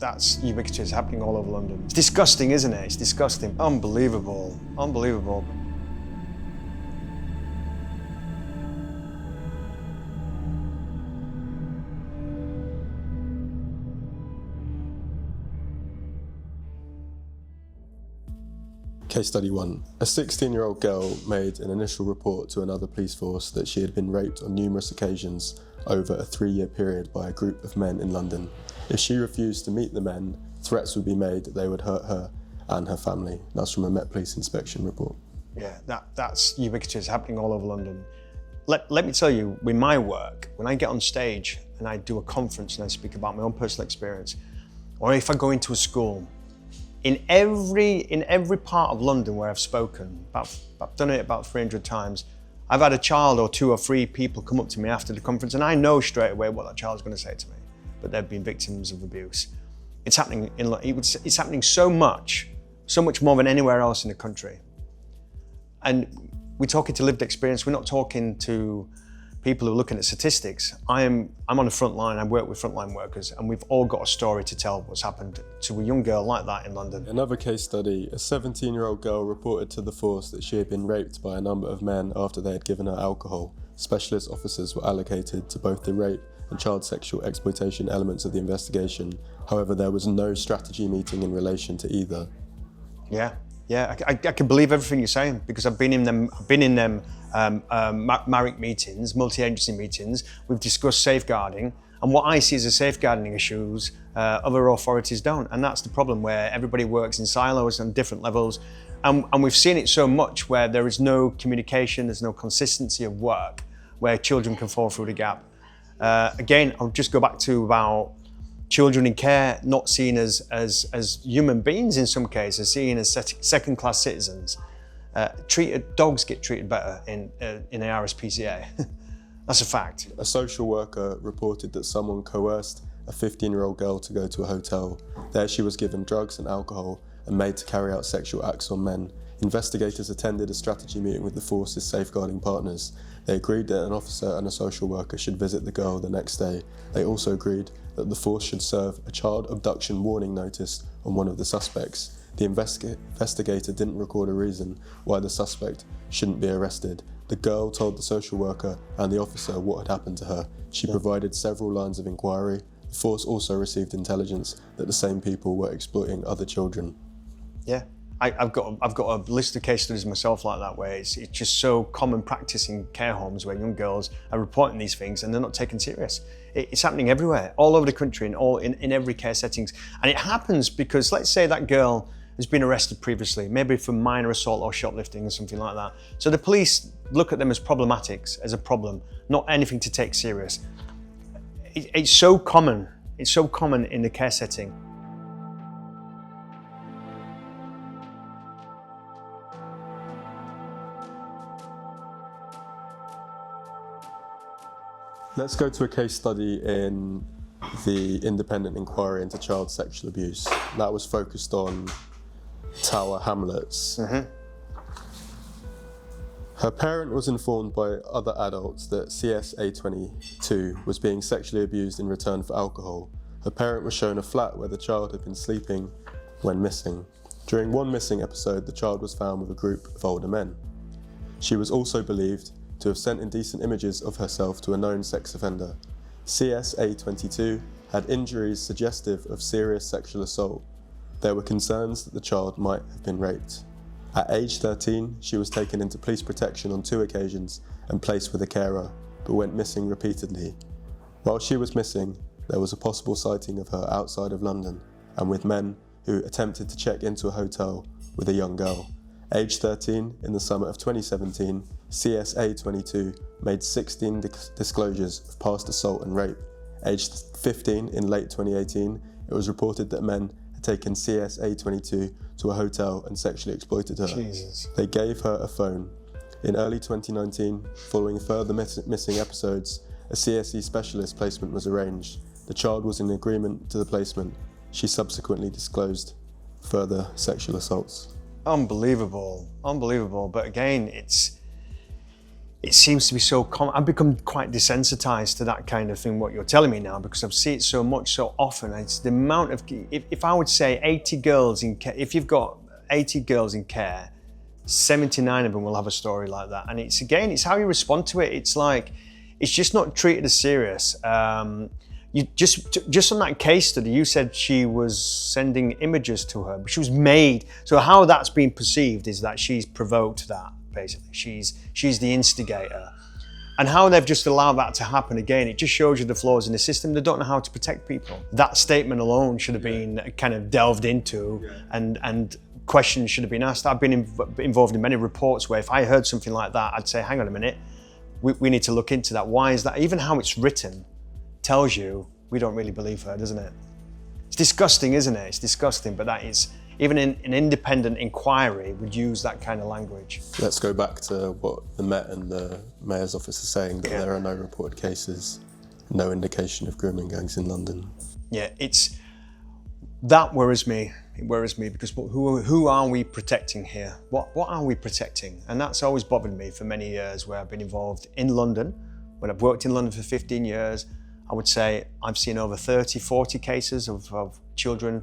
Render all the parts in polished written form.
that's ubiquitous, happening all over London. It's disgusting, isn't it? It's disgusting. Unbelievable, unbelievable. Case study 1. A 16-year-old girl made an initial report to another police force that she had been raped on numerous occasions over a 3-year period by a group of men in London. If she refused to meet the men, threats would be made that they would hurt her and her family. That's from a Met Police inspection report. Yeah, that's ubiquitous, happening all over London. Let me tell you, with my work, when I get on stage and I do a conference and I speak about my own personal experience, or if I go into a school, in every part of London where I've spoken, I've done it about 300 times, I've had a child or 2 or 3 people come up to me after the conference and I know straight away what that child's going to say to me, but they've been victims of abuse. It's happening it's happening so much more than anywhere else in the country. And we're talking to lived experience, we're not talking to people who are looking at statistics. I'm on the front line, I work with frontline workers, and we've all got a story to tell what's happened to a young girl like that in London. Another case study, a 17-year-old girl reported to the force that she had been raped by a number of men after they had given her alcohol. Specialist officers were allocated to both the rape and child sexual exploitation elements of the investigation. However, there was no strategy meeting in relation to either. Yeah, I can believe everything you're saying, because I've been in them MARAC meetings, multi-agency meetings. We've discussed safeguarding, and what I see as a safeguarding issues, other authorities don't, and that's the problem, where everybody works in silos on different levels, and we've seen it so much where there is no communication, there's no consistency of work, where children can fall through the gap. Again, I'll just go back to about children in care not seen as human beings in some cases, seen as second-class citizens. Dogs get treated better in the RSPCA. That's a fact. A social worker reported that someone coerced a 15-year-old girl to go to a hotel. There she was given drugs and alcohol and made to carry out sexual acts on men. Investigators attended a strategy meeting with the force's safeguarding partners. They agreed that an officer and a social worker should visit the girl the next day. They also agreed that the force should serve a child abduction warning notice on one of the suspects. The investigator didn't record a reason why the suspect shouldn't be arrested. The girl told the social worker and the officer what had happened to her. She provided several lines of inquiry. The force also received intelligence that the same people were exploiting other children. Yeah. I've got a list of case studies myself like that, where it's just so common practice in care homes where young girls are reporting these things and they're not taken serious. It's happening everywhere, all over the country, in every care settings. And it happens because, let's say that girl has been arrested previously, maybe for minor assault or shoplifting or something like that. So the police look at them as problematics, as a problem, not anything to take serious. It's so common in the care setting. Let's go to a case study in the independent inquiry into child sexual abuse. That was focused on Tower Hamlets. Her parent was informed by other adults that CSA 22 was being sexually abused in return for alcohol. Her parent was shown a flat where the child had been sleeping when missing. During one missing episode, the child was found with a group of older men. She was also believed to have sent indecent images of herself to a known sex offender. CSA 22 had injuries suggestive of serious sexual assault. There were concerns that the child might have been raped. At age 13, she was taken into police protection on 2 occasions and placed with a carer, but went missing repeatedly. While she was missing, there was a possible sighting of her outside of London and with men who attempted to check into a hotel with a young girl. Aged 13, in the summer of 2017, CSA 22 made 16 disclosures of past assault and rape. Aged 15, in late 2018, it was reported that men had taken CSA 22 to a hotel and sexually exploited her. Jesus. They gave her a phone. In early 2019, following further missing episodes, a CSE specialist placement was arranged. The child was in agreement to the placement. She subsequently disclosed further sexual assaults. Unbelievable, unbelievable. But again, it seems to be so common. I've become quite desensitized to that kind of thing, what you're telling me now, because I've seen it so much, so often. It's the amount of, if I would say 80 girls in care, if you've got 80 girls in care, 79 of them will have a story like that. And it's, again, it's how you respond to it. It's like, it's just not treated as serious. You just on that case study, you said she was sending images to her, but she was made. So how that's been perceived is that she's provoked that, basically. She's the instigator. And how they've just allowed that to happen, again, it just shows you the flaws in the system. They don't know how to protect people. That statement alone should have been kind of delved into, and questions should have been asked. I've been involved in many reports where if I heard something like that, I'd say, hang on a minute, we need to look into that. Why is that? Even how it's written tells you we don't really believe her, doesn't it? It's disgusting, isn't it? It's disgusting, but that is, even in an independent inquiry would use that kind of language. Let's go back to what the Met and the Mayor's office are saying, that there are no reported cases, no indication of grooming gangs in London. Yeah, that worries me. It worries me because who are we protecting here? What are we protecting? And that's always bothered me for many years, where I've been involved in London. When I've worked in London for 15 years, I would say I've seen over 30, 40 cases of children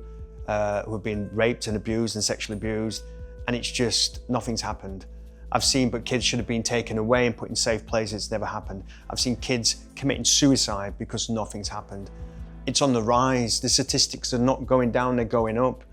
who have been raped and abused and sexually abused, and it's just, nothing's happened. I've seen, but kids should have been taken away and put in safe places. It's never happened. I've seen kids committing suicide because nothing's happened. It's on the rise. The statistics are not going down, they're going up.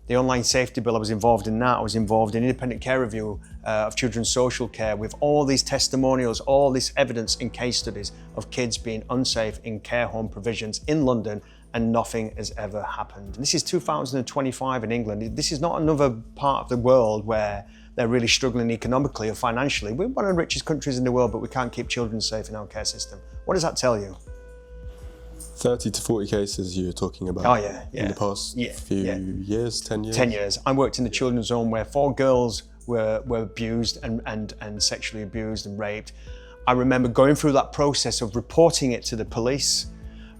The online safety bill, I was involved in that. I was involved in independent care review of children's social care, with all these testimonials, all this evidence and case studies of kids being unsafe in care home provisions in London, and nothing has ever happened. And this is 2025 in England. This is not another part of the world where they're really struggling economically or financially. We're one of the richest countries in the world, but we can't keep children safe in our care system. What does that tell you? 30 to 40 cases you were talking about in the past few years, 10 years? 10 years. I worked in the children's home where 4 girls were abused and sexually abused and raped. I remember going through that process of reporting it to the police.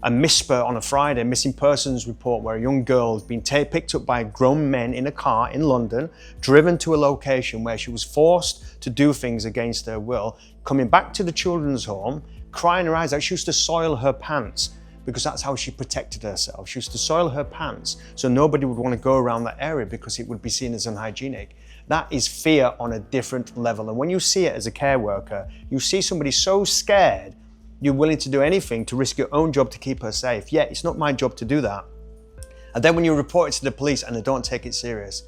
A MISPR on a Friday, missing persons report, where a young girl had been picked up by grown men in a car in London, driven to a location where she was forced to do things against her will, coming back to the children's home, crying her eyes out. She used to soil her pants, because that's how she protected herself. She used to soil her pants so nobody would want to go around that area because it would be seen as unhygienic. That is fear on a different level. And when you see it as a care worker, you see somebody so scared, you're willing to do anything to risk your own job to keep her safe. Yeah, it's not my job to do that. And then when you report it to the police and they don't take it serious,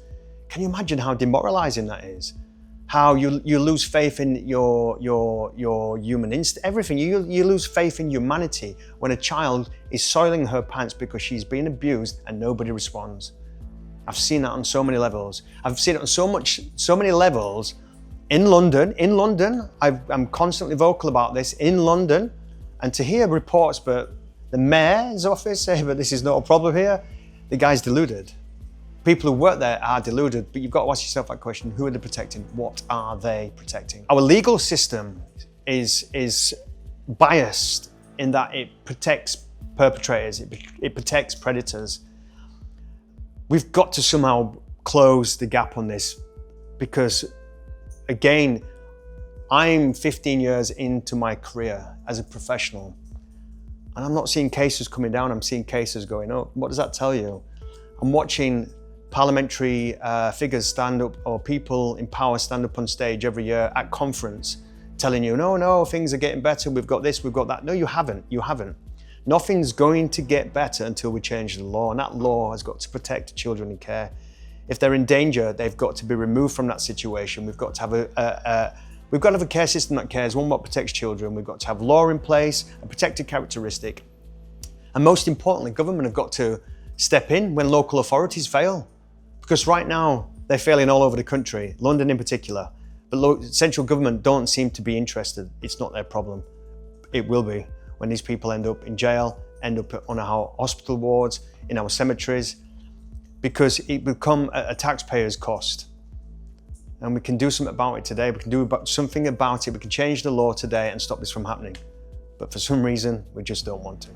can you imagine how demoralizing that is? How you lose faith in your human instinct, everything. You lose faith in humanity when a child is soiling her pants because she's being abused and nobody responds. I've seen that on so many levels. I've seen it on so many levels in London. I'm constantly vocal about this in London, and to hear reports, but the Mayor's office say, but this is not a problem here. The guy's deluded. People who work there are deluded, but you've got to ask yourself that question: who are they protecting? What are they protecting? Our legal system is biased in that it protects perpetrators, it protects predators. We've got to somehow close the gap on this, because again, I'm 15 years into my career as a professional, and I'm not seeing cases coming down, I'm seeing cases going up. What does that tell you? I'm watching parliamentary figures stand up, or people in power stand up on stage every year at conference telling you, no, things are getting better, we've got this, we've got that. No, you haven't. Nothing's going to get better until we change the law, and that law has got to protect children in care. If they're in danger, they've got to be removed from that situation. We've got to have a care system that cares, one that protects children. We've got to have law in place, a protected characteristic. And most importantly, government have got to step in when local authorities fail. Because right now, they're failing all over the country, London in particular. But central government don't seem to be interested. It's not their problem. It will be when these people end up in jail, end up on our hospital wards, in our cemeteries, because it will become a taxpayer's cost. And we can do something about it today. We can do something about it. We can change the law today and stop this from happening. But for some reason, we just don't want to.